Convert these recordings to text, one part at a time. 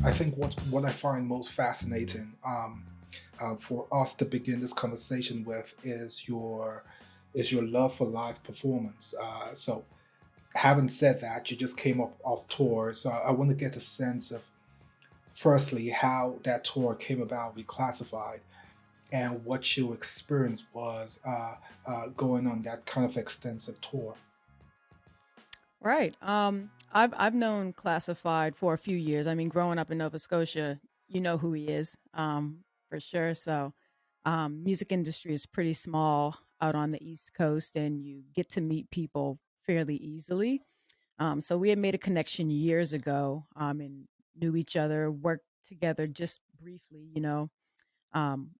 I think what I find most fascinating for us to begin this conversation with is your love for live performance. So, having said that, you just came off tour, so I want to get a sense of firstly how that tour came about, reclassified, and what your experience was going on that kind of extensive tour. Right. I've known Classified for a few years. I mean, growing up in Nova Scotia, you know who he is, for sure. So, music industry is pretty small out on the East Coast, and you get to meet people fairly easily. So we had made a connection years ago, and knew each other, worked together just briefly,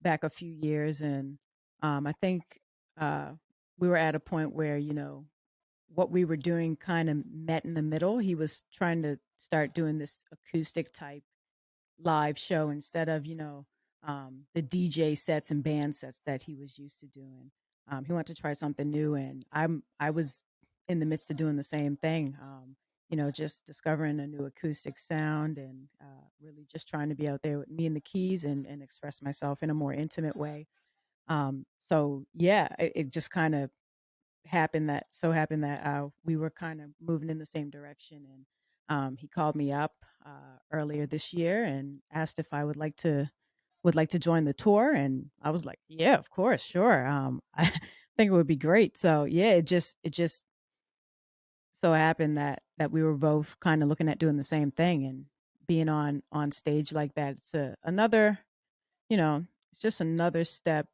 back a few years, and I think uh, we were at a point where what we were doing kind of met in the middle. He was trying to start doing this acoustic type live show instead of, the DJ sets and band sets that he was used to doing. He wanted to try something new, and I was in the midst of doing the same thing. Just discovering a new acoustic sound and really just trying to be out there with me and the keys and express myself in a more intimate way. So yeah, it just kind of happened that we were kind of moving in the same direction, and he called me up earlier this year and asked if I would like to join the tour, and I was like, yeah, of course, sure. I think it would be great. So yeah, it just so happened that we were both kind of looking at doing the same thing and being on stage like that. It's another, you know, it's just another step.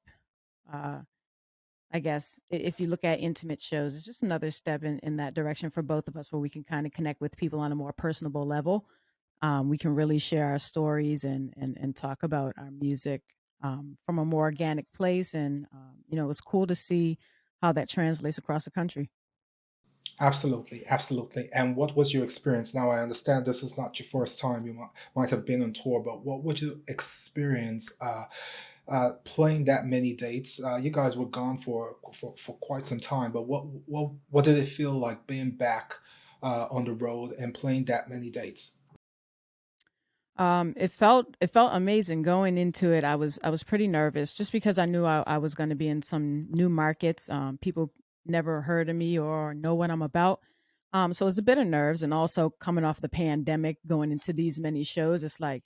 Uh, I guess if you look at intimate shows, it's just another step in that direction for both of us where we can kind of connect with people on a more personable level. We can really share our stories and talk about our music from a more organic place. And, it was cool to see how that translates across the country. Absolutely, absolutely. And what was your experience? Now, I understand this is not your first time. You might have been on tour, but what would you experience playing that many dates? You guys were gone for quite some time, but what did it feel like being back on the road and playing that many dates? It felt amazing going into it. I was pretty nervous just because I knew I was going to be in some new markets. People never heard of me or know what I'm about. So it's a bit of nerves, and also coming off the pandemic, going into these many shows, it's like,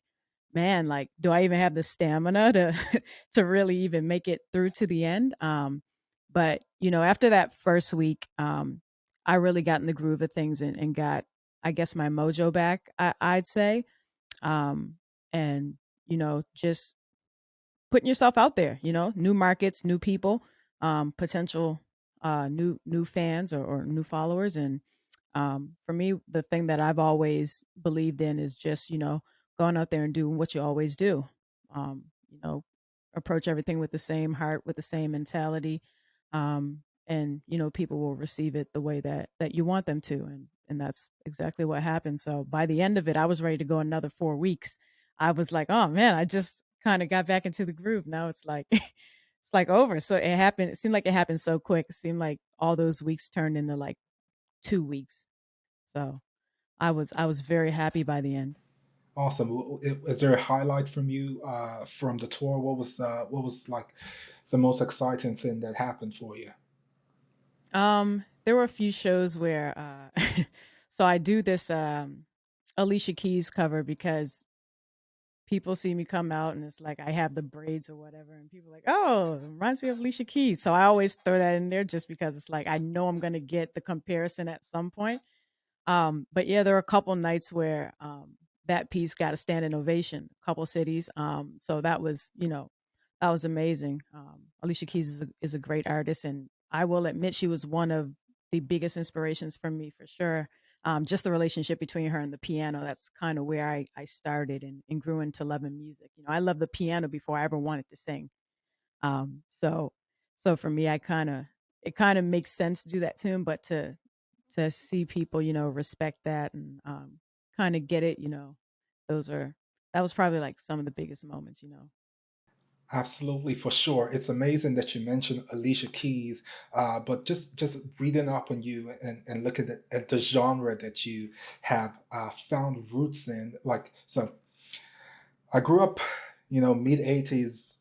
man, like, do I even have the stamina to to really even make it through to the end? But after that first week, I really got in the groove of things and got, I guess, my mojo back. I'd say, um, and just putting yourself out there. New markets, new people, potential new fans or new followers, and for me, the thing that I've always believed in is just going out there and doing what you always do. Um, you know, Approach everything with the same heart, with the same mentality, and people will receive it the way that you want them to, and that's exactly what happened. So by the end of it, I was ready to go another 4 weeks. I was like, oh man, I just kind of got back into the groove. Now it's like it's like over. So it happened. It seemed like it happened so quick. It seemed like all those weeks turned into like 2 weeks. So I was very happy by the end. Awesome. Is there a highlight from you from the tour? What was like the most exciting thing that happened for you? There were a few shows where so I do this Alicia Keys cover because people see me come out and it's like I have the braids or whatever, and people are like, oh, it reminds me of Alicia Keys. So I always throw that in there just because it's like I know I'm gonna get the comparison at some point. But yeah, there are a couple nights where that piece got a standing ovation, a couple cities. So that was amazing. Alicia Keys is a great artist, and I will admit she was one of the biggest inspirations for me for sure. Just the relationship between her and the piano. That's kind of where I started and grew into loving music. I love the piano before I ever wanted to sing. So for me, it kind of makes sense to do that to him, but to see people, respect that and kind of get it, those are that was probably like some of the biggest moments. Absolutely, for sure. It's amazing that you mentioned Alicia Keys, but just reading up on you and looking at the genre that you have found roots in, like so. I grew up, mid '80s,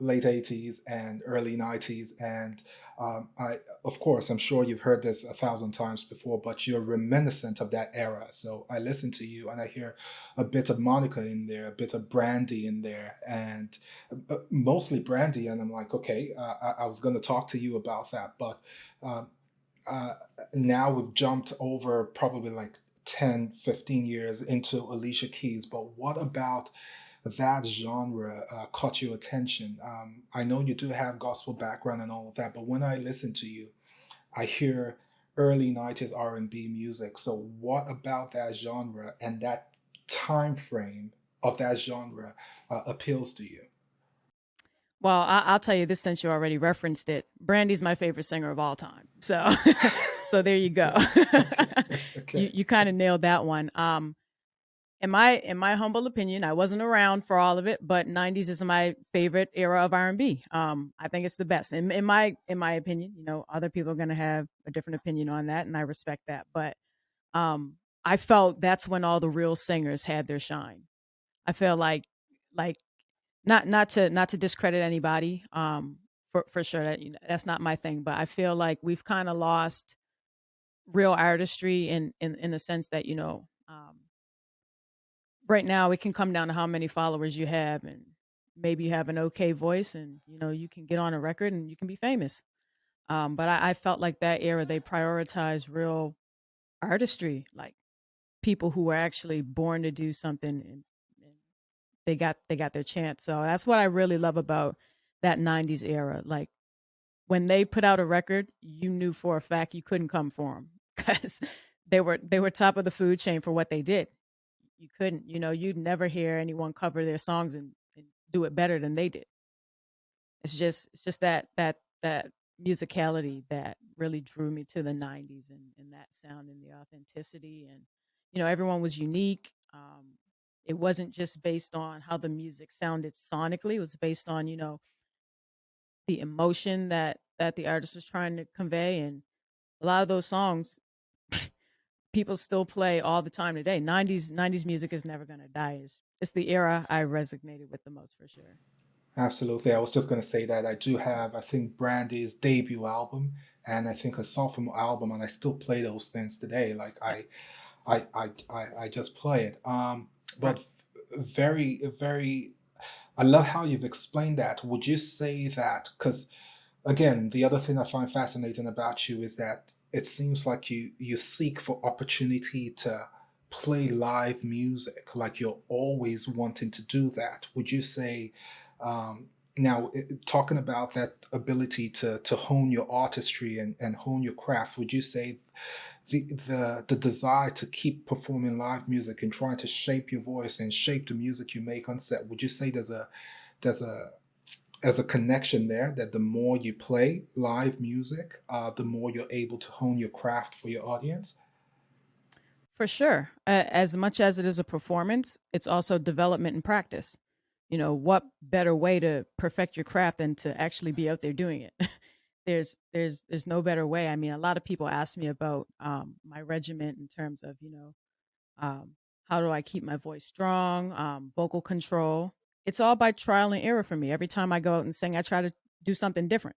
late '80s, and early '90s, and of course, I'm sure you've heard this 1,000 times before, but you're reminiscent of that era. So I listen to you, and I hear a bit of Monica in there, a bit of Brandy in there, and mostly Brandy. And I'm like, okay, I was going to talk to you about that, but um, uh, now we've jumped over probably like 10, 15 years into Alicia Keys. But what about that genre caught your attention? I know you do have gospel background and all of that, but when I listen to you, I hear early '90s R&B music. So what about that genre and that time frame of that genre appeals to you? Well, I'll tell you this since you already referenced it. Brandy's my favorite singer of all time. So, so there you go. Okay, okay, you okay. you kind of nailed that one. In my humble opinion, I wasn't around for all of it, but '90s is my favorite era of R&B. I think it's the best. In my opinion, other people are going to have a different opinion on that, and I respect that. But um, I felt that's when all the real singers had their shine. I feel like not to discredit anybody, for sure that that's not my thing, but I feel like we've kind of lost real artistry in the sense that right now it can come down to how many followers you have, and maybe you have an okay voice, and you can get on a record and you can be famous. But I felt like that era they prioritized real artistry, like people who were actually born to do something, and they got their chance. So that's what I really love about that '90s era. Like when they put out a record, you knew for a fact you couldn't come for them because they were top of the food chain for what they did. You couldn't, you'd never hear anyone cover their songs and do it better than they did. It's just that musicality that really drew me to the '90s, and that sound and the authenticity, and everyone was unique. It wasn't just based on how the music sounded sonically; it was based on the emotion that the artist was trying to convey, and a lot of those songs people still play all the time today. '90s music is never gonna die. It's the era I resonated with the most for sure. Absolutely. I was just going to say that I do have, I think, Brandy's debut album and I think a sophomore album, and I still play those things today. Like Yep. I just play it. Right. But very, very, I love how you've explained that. Would you say that? Because again, the other thing I find fascinating about you is that it seems like you seek for opportunity to play live music, like you're always wanting to do that. Would you say now talking about that ability to hone your artistry and hone your craft, would you say the desire to keep performing live music and trying to shape your voice and shape the music you make on set, would you say there's a as a connection there that the more you play live music, the more you're able to hone your craft for your audience? For sure. As much as it is a performance, it's also development and practice. What better way to perfect your craft than to actually be out there doing it? There's no better way. I mean, a lot of people ask me about my regiment in terms of um, how do I keep my voice strong, vocal control. It's all by trial and error for me. Every time I go out and sing, I try to do something different.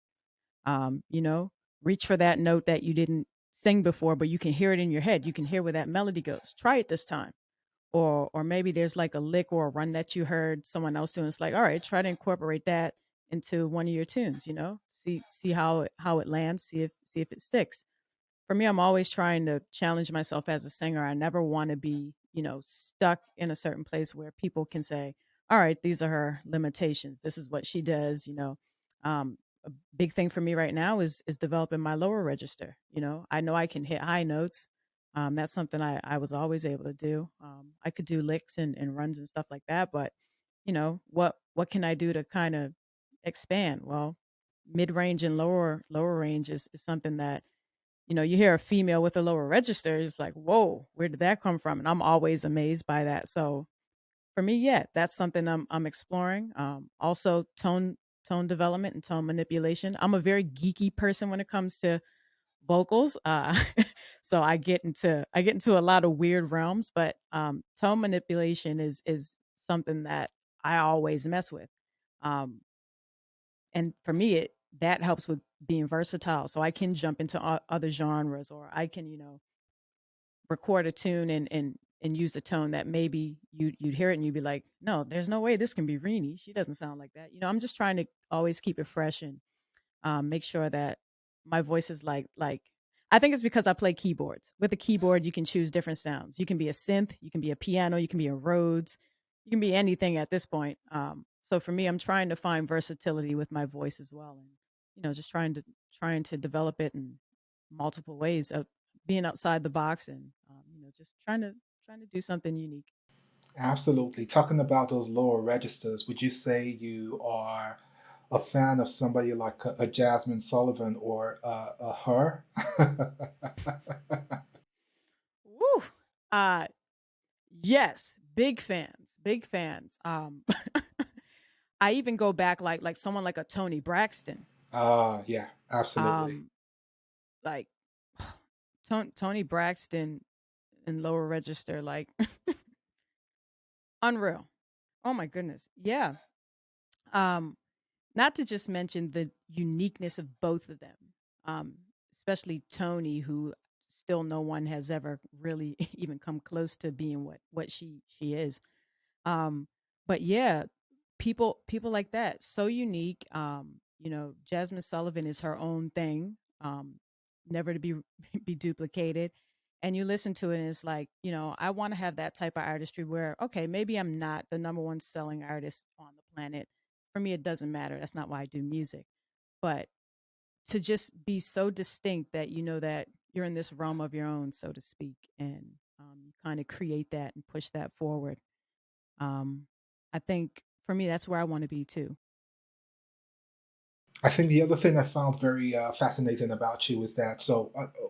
um, you know, reach for that note that you didn't sing before, but you can hear it in your head. You can hear where that melody goes. Try it this time. Or maybe there's like a lick or a run that you heard someone else doing. It's like, all right, try to incorporate that into one of your tunes, see how it lands, see if it sticks. For me, I'm always trying to challenge myself as a singer. I never want to be, stuck in a certain place where people can say, all right, these are her limitations. This is what she does. Um, a big thing for me right now is developing my lower register. I know I can hit high notes. That's something I was always able to do. I could do licks and runs and stuff like that, but what can I do to kind of expand? Well, mid range and lower range is something that you hear a female with a lower register, it's like, whoa, where did that come from? And I'm always amazed by that. So for me, yeah, that's something I'm exploring. Also tone development and tone manipulation. I'm a very geeky person when it comes to vocals. So I get into a lot of weird realms, but tone manipulation is something that I always mess with. Um, and for me, it that helps with being versatile. So I can jump into other genres, or I can, record a tune and use a tone that maybe you'd hear it and you'd be like, no, there's no way this can be Reeny. She doesn't sound like that. I'm just trying to always keep it fresh and make sure that my voice is like. I think it's because I play keyboards. With a keyboard, you can choose different sounds. You can be a synth, you can be a piano, you can be a Rhodes, you can be anything at this point. So for me, I'm trying to find versatility with my voice as well, and just trying to develop it in multiple ways of being outside the box and just trying to do something unique. Absolutely. Talking about those lower registers, would you say you are a fan of somebody like a Jazmine Sullivan or a her? Woo! Uh, yes, big fans, big fans. I even go back like someone like a Toni Braxton. Yeah, absolutely. Um, like Tony Braxton in lower register, like unreal. Oh my goodness, yeah. Um, Not to just mention the uniqueness of both of them, um, especially Tony, who still no one has ever really even come close to being what she is. Um, but yeah, people like that, so unique. Jasmine Sullivan is her own thing, never to be be duplicated. And you listen to it, and it's like, I want to have that type of artistry where, okay, maybe I'm not the number one selling artist on the planet. For me, it doesn't matter. That's not why I do music. But to just be so distinct that you know that you're in this realm of your own, so to speak, and kind of create that and push that forward. um, I think for me, that's where I want to be too. I think the other thing I found very fascinating about you is that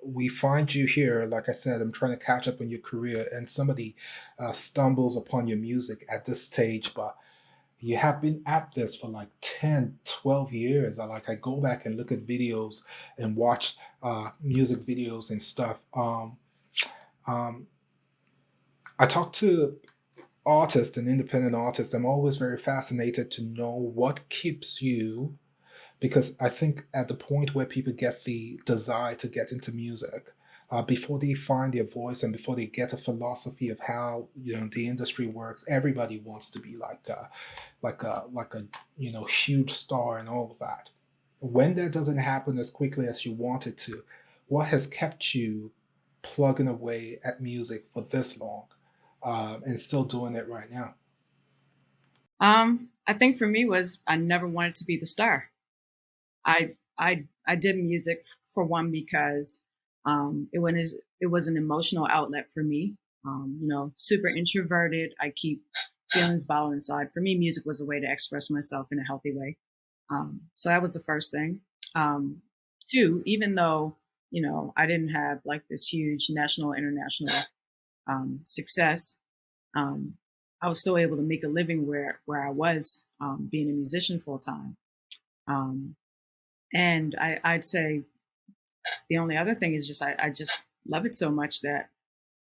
we find you here. Like I said, I'm trying to catch up on your career, and somebody stumbles upon your music at this stage, but you have been at this for like 10, 12 years. I go back and look at videos and watch music videos and stuff. Um, I talk to artists and independent artists. I'm always very fascinated to know what keeps you, because I think at the point where people get the desire to get into music, before they find their voice and before they get a philosophy of how the industry works, everybody wants to be like a huge star and all of that. When that doesn't happen as quickly as you want it to, what has kept you plugging away at music for this long, and still doing it right now? I think for me was I never wanted to be the star. I did music for one because it was an emotional outlet for me. Super introverted. I keep feelings bottled inside. For me, music was a way to express myself in a healthy way. So that was the first thing. Um, Two, even though I didn't have like this huge national, international success, um, I was still able to make a living where I was being a musician full time. Um, and I'd say the only other thing is just I just love it so much that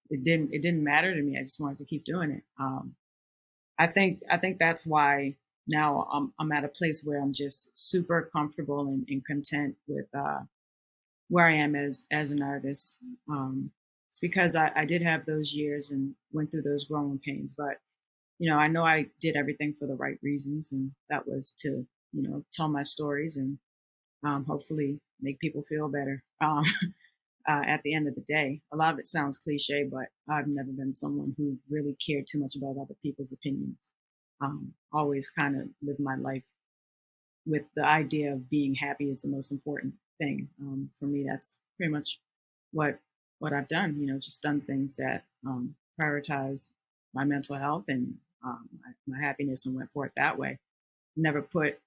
it didn't matter to me. I just wanted to keep doing it. I think that's why now I'm at a place where I'm just super comfortable and content with where I am as an artist. It's because I did have those years and went through those growing pains, but I know I did everything for the right reasons, and that was to tell my stories and hopefully make people feel better. At the end of the day, a lot of it sounds cliche, but I've never been someone who really cared too much about other people's opinions. Always kind of lived my life with the idea of being happy is the most important thing. For me, that's pretty much what what I've done. Just done things that prioritize my mental health and my happiness and went for it that way. Never put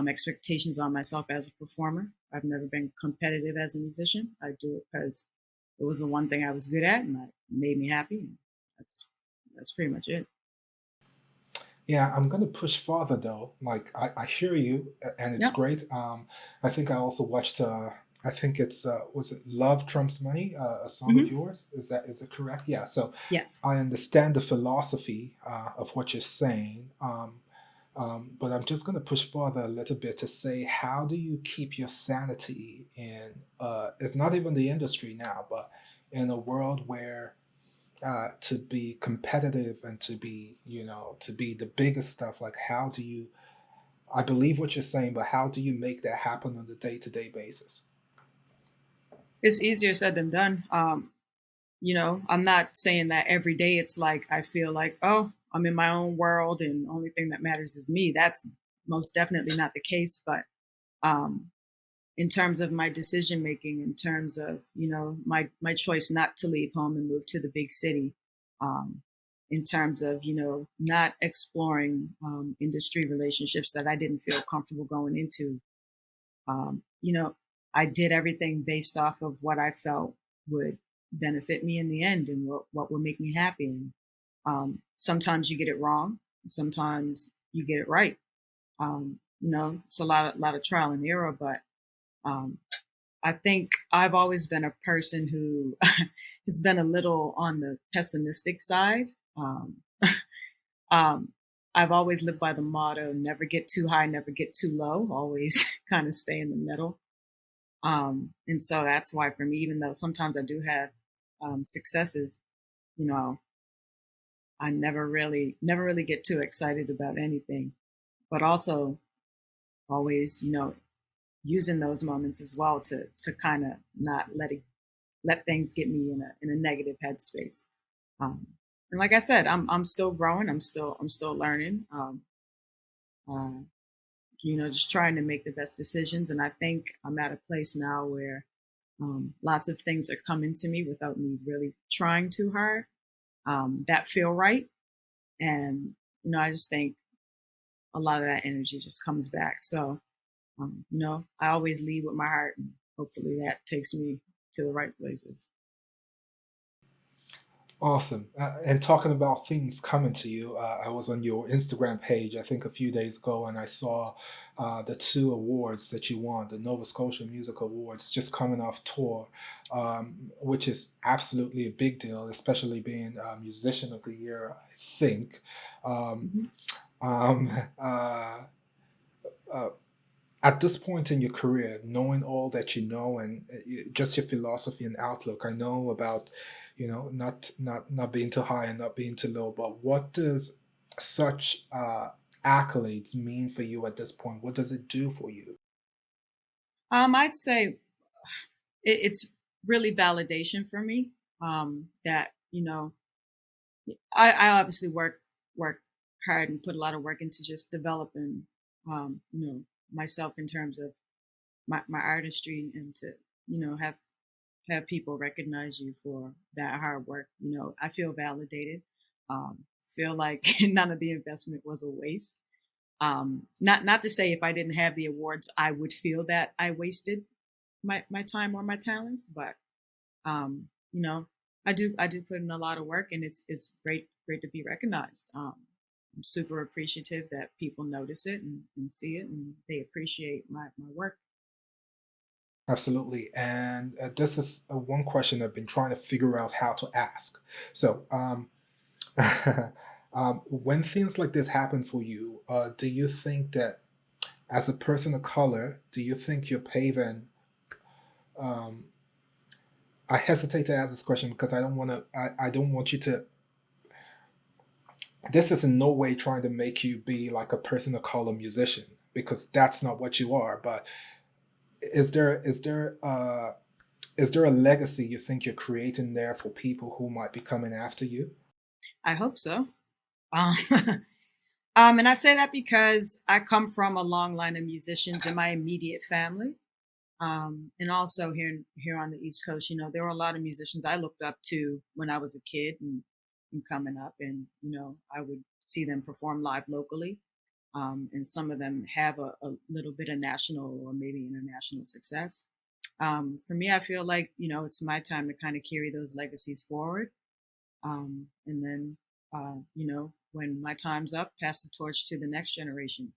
expectations on myself as a performer. I've never been competitive as a musician. I do it because it was the one thing I was good at, and that made me happy. And that's pretty much it. Yeah, I'm gonna push farther though. Like I hear you, and it's Yeah. great. I think I also watched. I think it's was it "Love Trumps Money," a song of Hmm. yours. Is it correct? Yeah. So Yes. I understand the philosophy of what you're saying. But I'm just going to push further a little bit to say, how do you keep your sanity in, it's not even the industry now, but in a world where to be competitive and to be, to be the biggest stuff, like how do you, I believe what you're saying, but how do you make that happen on a day to day basis? It's easier said than done. I'm not saying that every day it's like I feel like, oh, I'm in my own world and the only thing that matters is me. That's most definitely not the case. But um, in terms of my decision making, in terms of, my choice not to leave home and move to the big city, um, in terms of, not exploring industry relationships that I didn't feel comfortable going into, um, you know, I did everything based off of what I felt would benefit me in the end and what would make me happy. And sometimes you get it wrong, sometimes you get it right. It's a lot of trial and error, but um, I think I've always been a person who has been a little on the pessimistic side. Um, um, I've always lived by the motto: never get too high, never get too low. Always kind of stay in the middle. And so that's why for me, even though sometimes I do have successes, you know, I never really get too excited about anything, but also always, using those moments as well to kind of not let things get me in a negative headspace. Um, and like I said, I'm still growing. I'm still learning. Uh, just trying to make the best decisions. And I think I'm at a place now where lots of things are coming to me without me really trying too hard, that feel right. And, I just think a lot of that energy just comes back. So, I always lead with my heart, and hopefully that takes me to the right places. Awesome. And talking about things coming to you, I was on your Instagram page, I think a few days ago, and I saw the two awards that you won, the Nova Scotia Music Awards, just coming off tour, which is absolutely a big deal, especially being Musician of the Year, I think. Um, Hmm. um, uh, uh, at this point in your career, knowing all that you know and just your philosophy and outlook, I know about, not being too high and not being too low, but what does such accolades mean for you at this point? What does it do for you? I'd say it's really validation for me, that I obviously work hard and put a lot of work into just developing myself in terms of my artistry, and to have people recognize you for that hard work. I feel validated. Feel like none of the investment was a waste. Not to say if I didn't have the awards, I would feel that I wasted my time or my talents, but um, you know, I do put in a lot of work, and it's great to be recognized. I'm super appreciative that people notice it and see it, and they appreciate my work. Absolutely. And this is one question I've been trying to figure out how to ask. So, when things like this happen for you, do you think that as a person of color, do you think you're paving? Um, I hesitate to ask this question because I don't want to. I don't want you to. This is in no way trying to make you be like a person of color musician, because that's not what you are. But is there a legacy you think you're creating there for people who might be coming after you? I hope so. Um, and I say that because I come from a long line of musicians in my immediate family. And also here on the East Coast, there were a lot of musicians I looked up to when I was a kid, and coming up, and I would see them perform live locally. And some of them have a little bit of national or maybe international success. For me, I feel like it's my time to kind of carry those legacies forward, and then when my time's up, pass the torch to the next generation.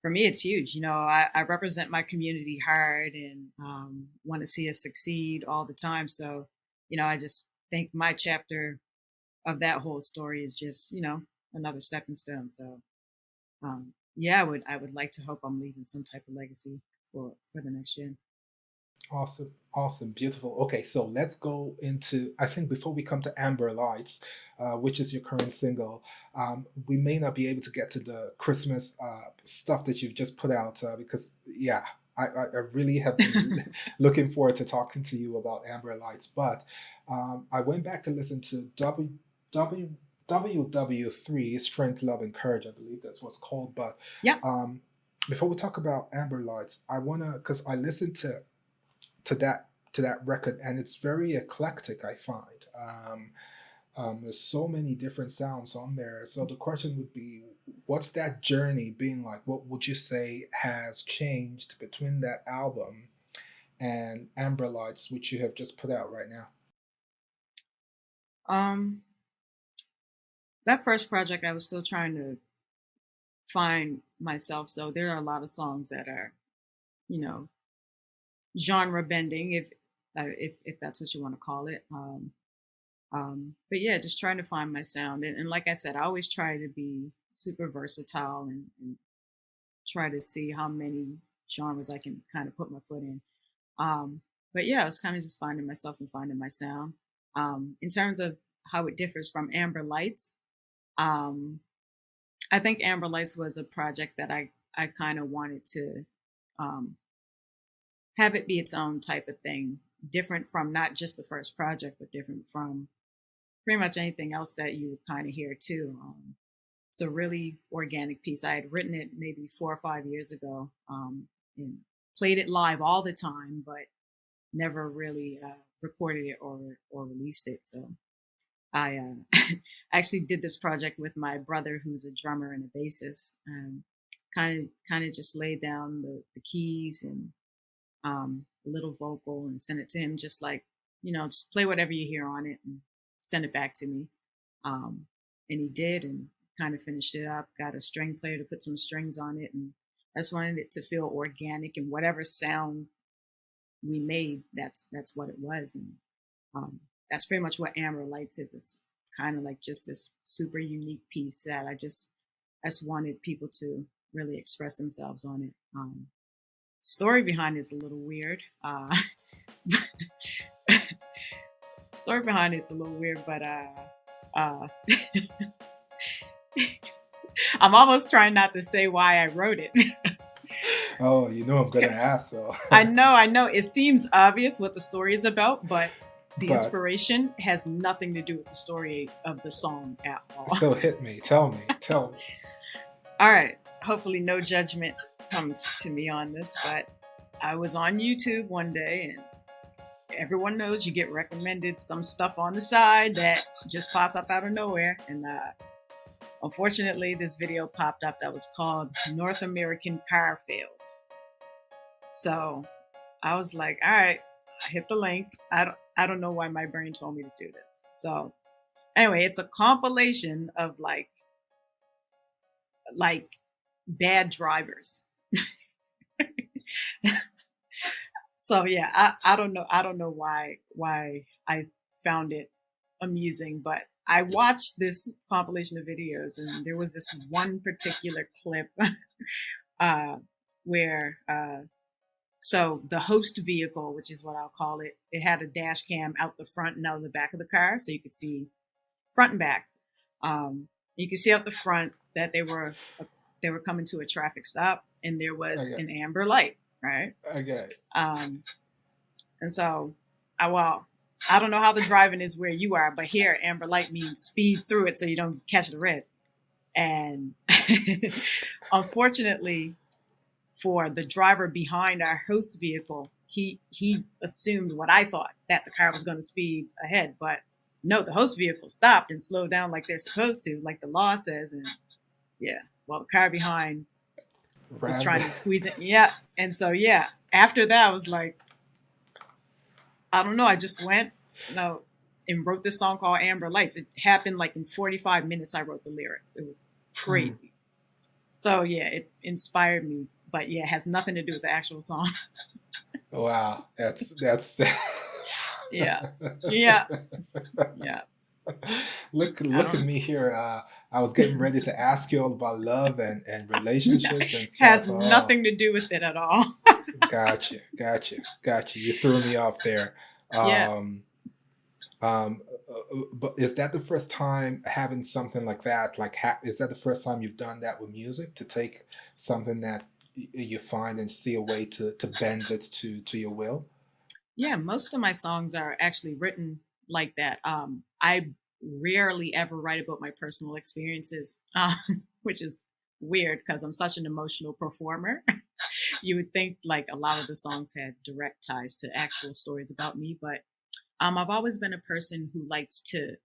For me, it's huge. I represent my community hard, and want to see us succeed all the time. So, I just think my chapter of that whole story is just, another stepping stone. So yeah, I would like to hope I'm leaving some type of legacy for the next gen. Awesome, awesome, beautiful. Okay, so let's go into, I think before we come to Amber Lights, which is your current single, we may not be able to get to the Christmas stuff that you've just put out because, yeah, I really have been looking forward to talking to you about Amber Lights. But I went back to listen to WWIII, Strength, Love, and Courage, I believe that's what's called. But Yeah. um, before we talk about Amber Lights, I wanna, because I listened to that record, and it's very eclectic. I find there's so many different sounds on there. So the question would be, what's that journey been like? What would you say has changed between that album and Amber Lights, which you have just put out right now? Um, that first project, I was still trying to find myself. So there are a lot of songs that are, you know, genre bending, if that's what you want to call it. But yeah, just trying to find my sound. And like I said, I always try to be super versatile and try to see how many genres I can kind of put my foot in. But yeah, I was kind of just finding myself and finding my sound. In terms of how it differs from Amber Lights, um, I think Amber Lights was a project that I kind of wanted to um, have it be its own type of thing, different from not just the first project, but different from pretty much anything else that you would kind of hear too. It's a really organic piece. I had written it maybe 4 or 5 years ago, and played it live all the time, but never really recorded it or released it. So I actually did this project with my brother, who's a drummer and a bassist, and kind of just laid down the keys and a little vocal and sent it to him, just like, just play whatever you hear on it and send it back to me. And he did, and kind of finished it up, got a string player to put some strings on it. And I just wanted it to feel organic, and whatever sound we made, that's what it was. And that's pretty much what Amber Lights is. It's kind of like just this super unique piece that I just wanted people to really express themselves on it. Story behind it is a little weird. Story behind it's a little weird, but I'm almost trying not to say why I wrote it. Oh, I'm gonna ask, so. I know. It seems obvious what the story is about, but the But inspiration has nothing to do with the story of the song at all. so hit me. Tell me. All right. Hopefully no judgment comes to me on this, but I was on YouTube one day, and everyone knows you get recommended some stuff on the side that just pops up out of nowhere. And unfortunately, this video popped up that was called North American Car Fails. So I was like, all right, I hit the link. I don't know why my brain told me to do this. So anyway, it's a compilation of like bad drivers. So yeah, I don't know why I found it amusing, but I watched this compilation of videos, and there was this one particular clip where so the host vehicle, which is what I'll call it, it had a dash cam out the front and out the back of the car, so you could see front and back. You could see out the front that they were coming to a traffic stop, and there was an amber light, right? Okay. And so, I don't know how the driving is where you are, but here amber light means speed through it so you don't catch the red. And unfortunately, for the driver behind our host vehicle, he assumed what I thought, that the car was going to speed ahead, but no, the host vehicle stopped and slowed down like they're supposed to, like the law says. And yeah, well, the car behind was trying to squeeze it. Yeah. And so, yeah, after that, I was like, I don't know. I just went, and wrote this song called Amber Lights. It happened like in 45 minutes. I wrote the lyrics. It was crazy. So yeah, it inspired me, but yeah, it has nothing to do with the actual song. Wow. That's Yeah. I Look at don't me here. I was getting ready to ask you all about love and relationships and has stuff. Oh, nothing to do with it at all. gotcha. You threw me off there. Yeah. Um, but is that the first time having something like that? Like, is that the first time you've done that with music? To take something that you find and see a way to bend it to your will? Yeah, most of my songs are actually written like that. I rarely ever write about my personal experiences, which is weird because I'm such an emotional performer. You would think like a lot of the songs had direct ties to actual stories about me, but I've always been a person who likes to,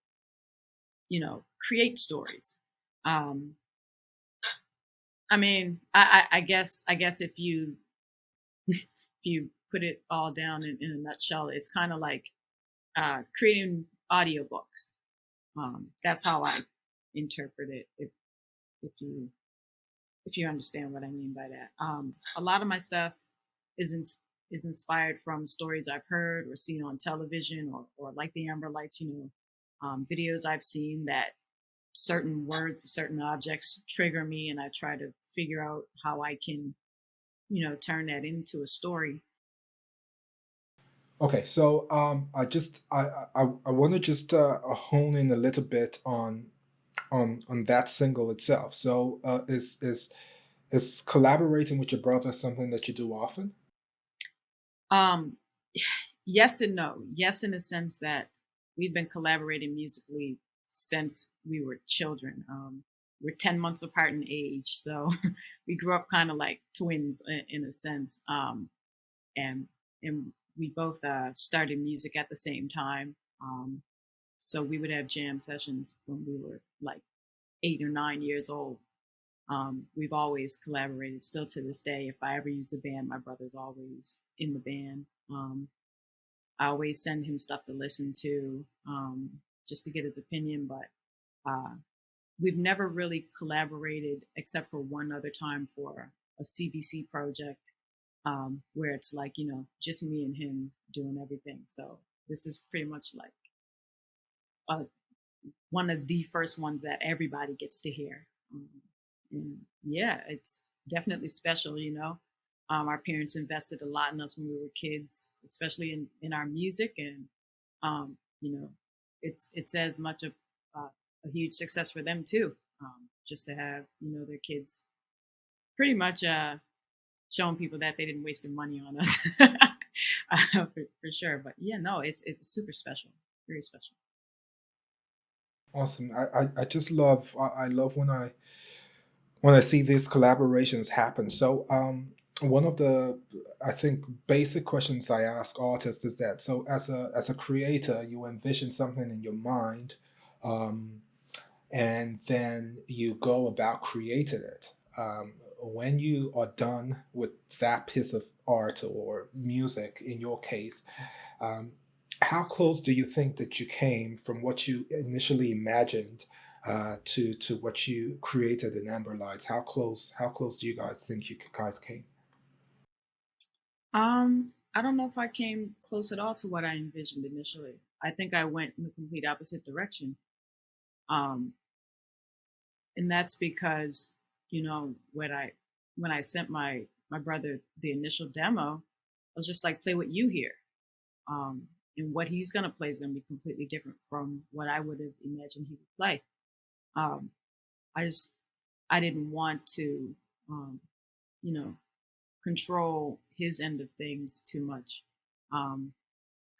create stories. Um, I mean, I guess if you put it all down in a nutshell, it's kind of like creating audiobooks. That's how I interpret it. If you understand what I mean by that, a lot of my stuff is is inspired from stories I've heard or seen on television, or like the Amber Lights, videos I've seen that certain words, certain objects trigger me, and I try to figure out how I can, turn that into a story. Okay, so I want to just hone in a little bit on that single itself. So is collaborating with your brother something that you do often? Um, yes and no. Yes, in the sense that we've been collaborating musically since we were children. We're 10 months apart in age, so we grew up kind of like twins in a sense. And and we both started music at the same time. So we would have jam sessions when we were like 8 or 9 years old. We've always collaborated still to this day. If I ever use a band, my brother's always in the band. I always send him stuff to listen to, just to get his opinion. But uh, we've never really collaborated except for one other time for a CBC project, where it's like, just me and him doing everything. So this is pretty much like uh, one of the first ones that everybody gets to hear. And yeah, it's definitely special. Our parents invested a lot in us when we were kids, especially in our music. And, um, you know, it's as much a huge success for them too, just to have, their kids pretty much showing people that they didn't waste their money on us. For sure. But yeah, no, it's super special, very special. Awesome. I just love I love when I see these collaborations happen. So one of the I think basic questions I ask artists is that so as a creator you envision something in your mind, um, and then you go about creating it. When you are done with that piece of art or music, in your case, um, how close do you think that you came from what you initially imagined to what you created in Amber Lights? How close do you guys think you guys came? I don't know if I came close at all to what I envisioned initially. I think I went in the complete opposite direction. Um, and that's because, when I sent my brother the initial demo, I was just like, play what you hear. Um, and what he's gonna play is gonna be completely different from what I would have imagined he would play. Um, I just I didn't want to, um, you know, control his end of things too much. Um,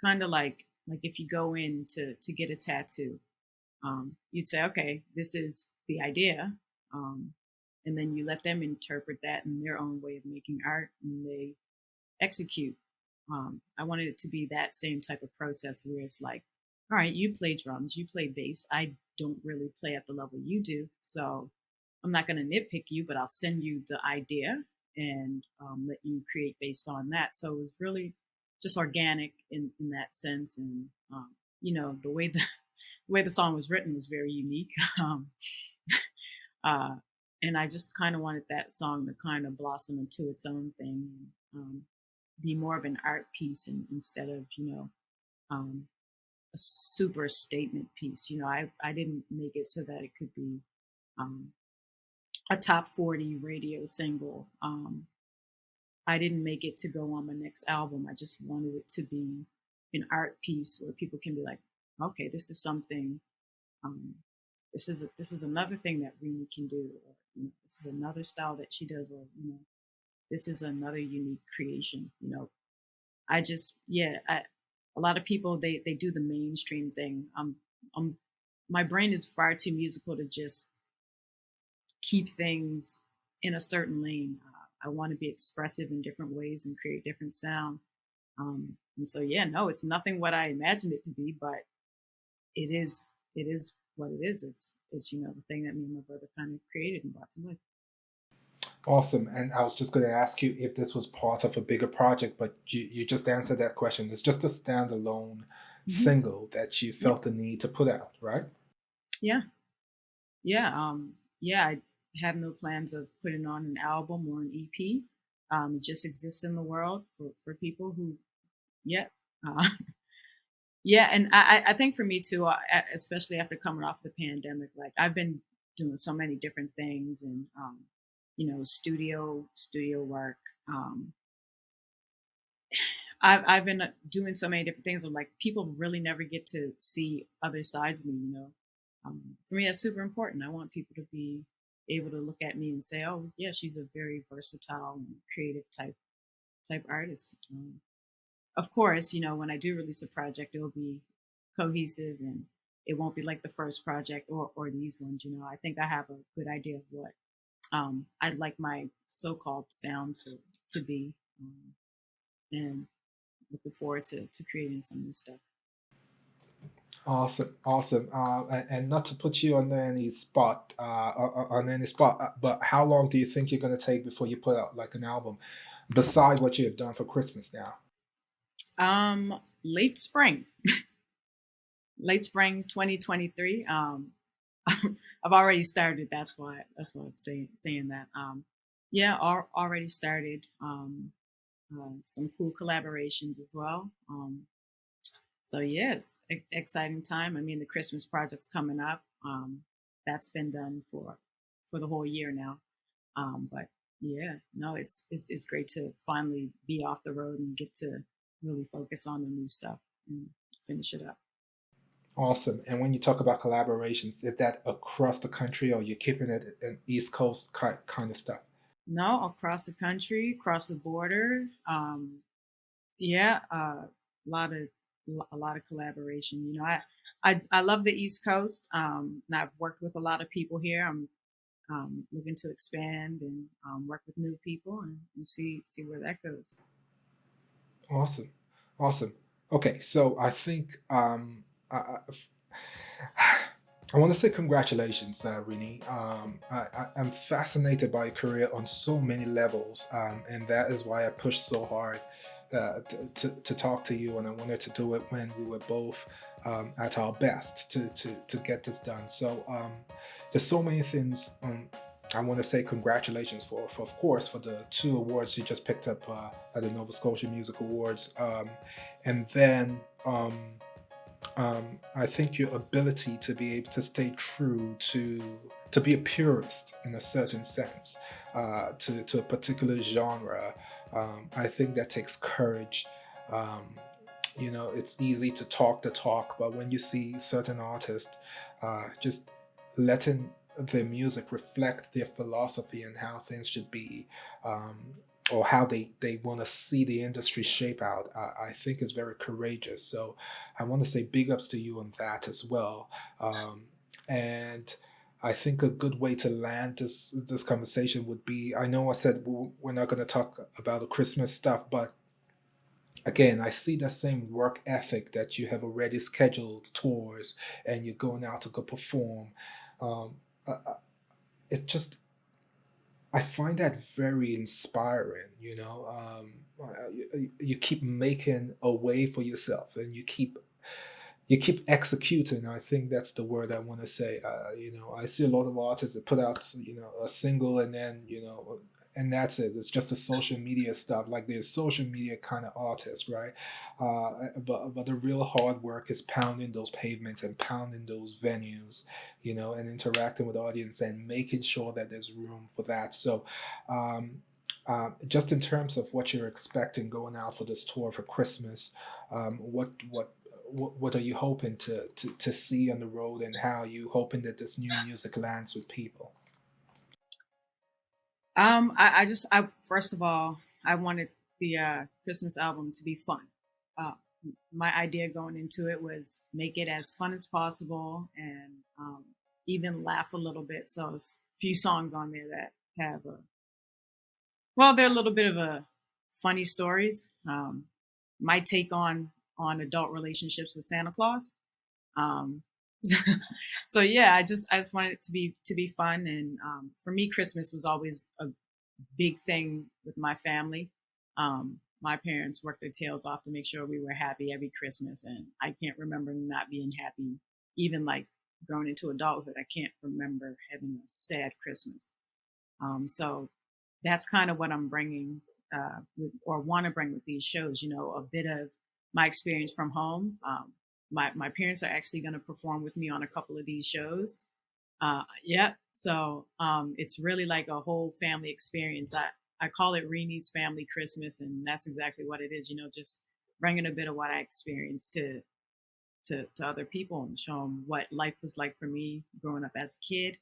Kind of like if you go in to get a tattoo, you'd say, okay, this is the idea, um, and then you let them interpret that in their own way of making art, and they execute. I wanted it to be that same type of process where it's like, all right, you play drums, you play bass. I don't really play at the level you do, so I'm not going to nitpick you, but I'll send you the idea and let you create based on that. So it was really just organic in that sense, and the way the way the song was written was very unique. Um, uh, and I just kind of wanted that song to kind of blossom into its own thing, and be more of an art piece, instead of um, a super statement piece. I didn't make it so that it could be um, a top 40 radio single. I didn't make it to go on my next album. I just wanted it to be an art piece where people can be like, okay, this is something. Um, this is another thing that Reeny can do, or this is another style that she does, or this is another unique creation. I just a lot of people they do the mainstream thing. I'm my brain is far too musical to just keep things in a certain lane. I want to be expressive in different ways and create different sound. And so, no, it's nothing what I imagined it to be, but it is what it is. It's the thing that me and my brother kind of created and brought to life. Awesome. And I was just going to ask you if this was part of a bigger project, but you just answered that question. It's just a standalone Hmm. single that you Yeah, felt the need to put out, right? yeah, yeah. I have no plans of putting on an album or an EP. It just exists in the world for people who, yeah. Uh, Yeah, and I think for me too, especially after coming off the pandemic, like I've been doing so many different things, and studio work. Um, I've been doing so many different things. I'm like, people really never get to see other sides of me. For me, that's super important. I want people to be able to look at me and say, "Oh, yeah, she's a very versatile and creative type artist." Of course, when I do release a project, it will be cohesive and it won't be like the first project or these ones. I think I have a good idea of what I'd like my so-called sound to be, and looking forward to creating some new stuff. Awesome, awesome. And not to put you on any spot, but how long do you think you're going to take before you put out like an album, beside what you have done for Christmas now? Late spring, late spring 2023. I've already started. That's why I'm saying that. Yeah, already started. Some cool collaborations as well. So yeah, it's exciting time. I mean, the Christmas project's coming up. That's been done for the whole year now. But yeah, no, it's great to finally be off the road and get to really focus on the new stuff and finish it up. Awesome. And when you talk about collaborations, is that across the country or you're keeping it an East Coast kind of stuff? No, across the country, across the border. Yeah, a lot of a lot of collaboration. I love the East Coast, and I've worked with a lot of people here. I'm looking to expand and work with new people and see where that goes. Awesome. Awesome. Okay, so I think I want to say congratulations, Rini. I'm fascinated by your career on so many levels, and that is why I pushed so hard to talk to you, and I wanted to do it when we were both at our best to get this done. So there's so many things. I want to say congratulations for of course for the two awards you just picked up at the Nova Scotia Music Awards, and then I think your ability to be able to stay true to be a purist in a certain sense to a particular genre. I think that takes courage. Um, it's easy to talk the talk, but when you see certain artists just letting their music reflect their philosophy and how things should be, um, or how they want to see the industry shape out, I think is very courageous. So I want to say big ups to you on that as well. And I think a good way to land this conversation would be, I know I said we're not going to talk about the Christmas stuff, but again, I see the same work ethic that you have already scheduled tours and you're going out to go perform. Um, it just I find that very inspiring. You keep making a way for yourself, and you keep executing. I think that's the word I want to say. I see a lot of artists that put out a single, and then and that's it. It's just the social media stuff. Like there's social media kind of artists, right? But the real hard work is pounding those pavements and pounding those venues, and interacting with the audience and making sure that there's room for that. So, just in terms of what you're expecting going out for this tour for Christmas, what are you hoping to see on the road, and how are you hoping that this new music lands with people? I first of all, I wanted the Christmas album to be fun. Uh, my idea going into it was make it as fun as possible, and even laugh a little bit. So there's a few songs on there that have they're a little bit of a funny stories. My take on adult relationships with Santa Claus. Um, so yeah, I just wanted it to be fun, and for me, Christmas was always a big thing with my family. My parents worked their tails off to make sure we were happy every Christmas, and I can't remember not being happy, even like growing into adulthood. I can't remember having a sad Christmas. So that's kind of what I'm bringing, or want to bring with these shows. A bit of my experience from home. My parents are actually going to perform with me on a couple of these shows. Yeah, so it's really like a whole family experience. I call it Reeny's Family Christmas, and that's exactly what it is. Just bringing a bit of what I experienced to other people and show them what life was like for me growing up as a kid.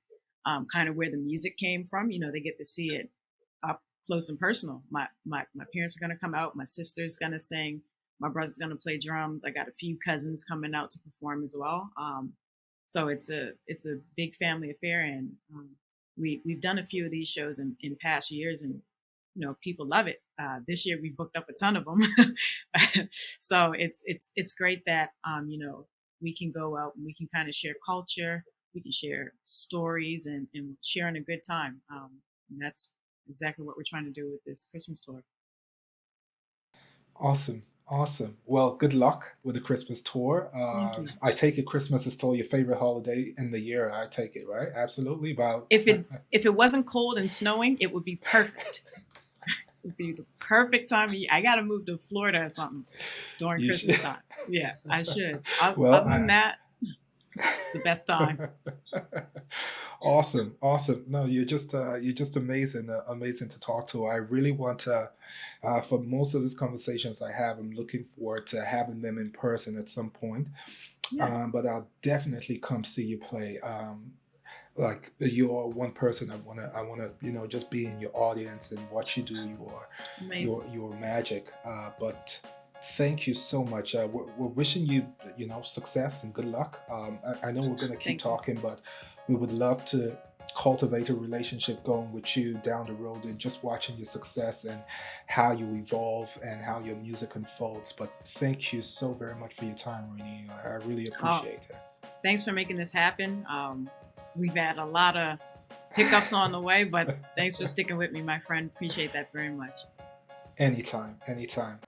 Kind of where the music came from. They get to see it up close and personal. My parents are going to come out. My sister's going to sing. My brother's going to play drums. I got a few cousins coming out to perform as well. So it's a big family affair, and we've done a few of these shows in past years, and people love it. This year we booked up a ton of them, so it's great that we can go out and we can kind of share culture, we can share stories, and sharing a good time. And that's exactly what we're trying to do with this Christmas tour. Awesome. Awesome. Well, good luck with the Christmas tour. Thank you. I take it Christmas is still your favorite holiday in the year. I take it, right? Absolutely. But If it wasn't cold and snowing, it would be perfect. It would be the perfect time of year. I got to move to Florida or something during you Christmas should. time. Yeah, I should. Well, Other than that, it's the best time. Awesome, awesome. No, you're just amazing, amazing to talk to. I really want to, for most of these conversations I have, I'm looking forward to having them in person at some point. Yeah, But I'll definitely come see you play. Like you're one person I wanna, just be in your audience and watch you do amazing. your magic. But thank you so much. We're wishing you, success and good luck. I know we're gonna keep Thank you. talking, but we would love to cultivate a relationship going with you down the road, and just watching your success and how you evolve and how your music unfolds. But thank you so very much for your time, Reeny. I really Oh, appreciate it. thanks for making this happen. We've had a lot of hiccups on the way, but thanks for sticking with me, my friend. Appreciate that very much. Anytime, anytime.